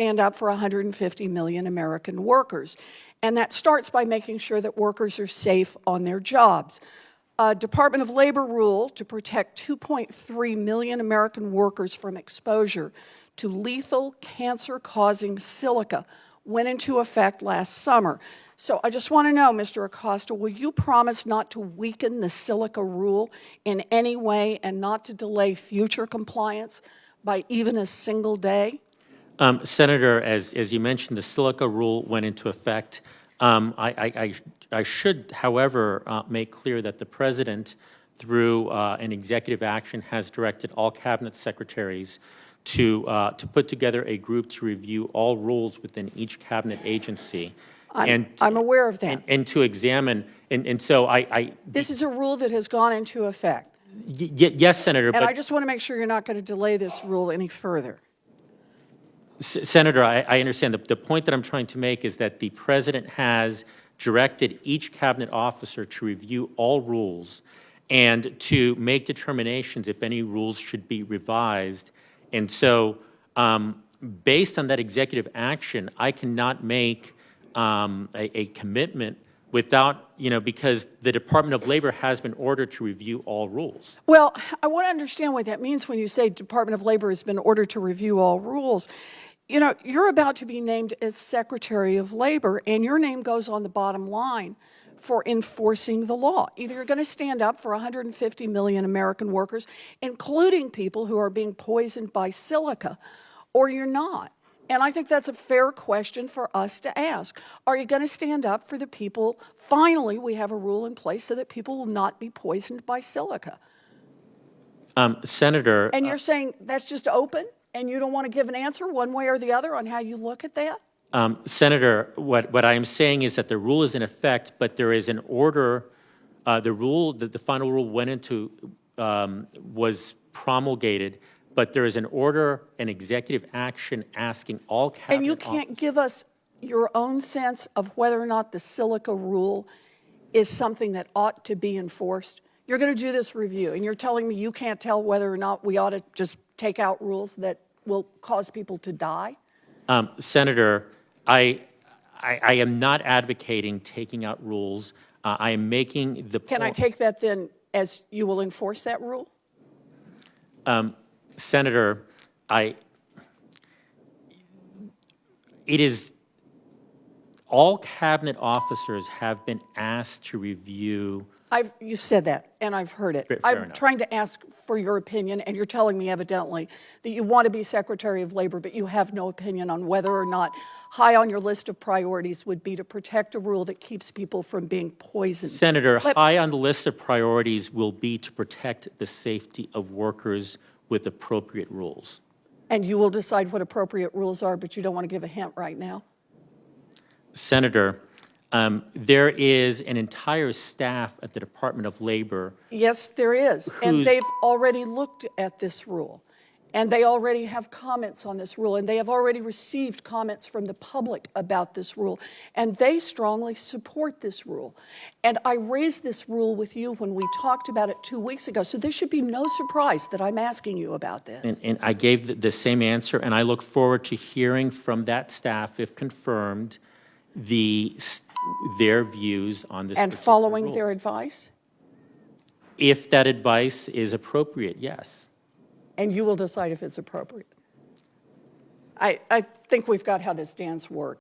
stand up for 150 million American workers. And that starts by making sure that workers are safe on their jobs. A Department of Labor rule to protect 2.3 million American workers from exposure to lethal cancer-causing silica went into effect last summer. So I just want to know, Mr. Acosta, will you promise not to weaken the silica rule in any way and not to delay future compliance by even a single day? Senator, as you mentioned, the silica rule went into effect. I should, however, make clear that the President, through an executive action, has directed all cabinet secretaries to put together a group to review all rules within each cabinet agency. I'm aware of that. And to examine, and so This is a rule that has gone into effect. Yes, Senator. And but I just want to make sure you're not going to delay this rule any further. Senator, I understand. The point that I'm trying to make is that the President has directed each cabinet officer to review all rules and to make determinations if any rules should be revised. And so, based on that executive action, I cannot make a commitment without, because the Department of Labor has been ordered to review all rules. Well, I want to understand what that means when you say Department of Labor has been ordered to review all rules. You're about to be named as Secretary of Labor, and your name goes on the bottom line for enforcing the law. Either you're going to stand up for 150 million American workers, including people who are being poisoned by silica, or you're not. And I think that's a fair question for us to ask. Are you going to stand up for the people? Finally, we have a rule in place so that people will not be poisoned by silica. Senator. And you're saying that's just open? And you don't want to give an answer one way or the other on how you look at that? Senator, what I am saying is that the rule is in effect, but there is an order. The final rule went into, was promulgated, but there is an order, an executive action asking all cabinet And you can't give us your own sense of whether or not the silica rule is something that ought to be enforced? You're going to do this review, and you're telling me you can't tell whether or not we ought to just take out rules that will cause people to die? Senator, I am not advocating taking out rules. I am making the point. Can I take that then as you will enforce that rule? Senator, it is, all cabinet officers have been asked to review. You've said that, and I've heard it. Fair I'm enough. trying to ask for your opinion, and you're telling me evidently that you want to be Secretary of Labor, but you have no opinion on whether or not high on your list of priorities would be to protect a rule that keeps people from being poisoned. Senator, high on the list of priorities will be to protect the safety of workers with appropriate rules. And you will decide what appropriate rules are, but you don't want to give a hint right now? Senator, there is an entire staff at the Department of Labor. Yes, there is. And they've already looked at this rule. And they already have comments on this rule. And they have already received comments from the public about this rule. And they strongly support this rule. And I raised this rule with you when we talked about it 2 weeks ago. So there should be no surprise that I'm asking you about this. And I gave the same answer. And I look forward to hearing from that staff, if confirmed, their views on this. And following their advice? If that advice is appropriate, yes. And you will decide if it's appropriate. I think we've got how this dance works.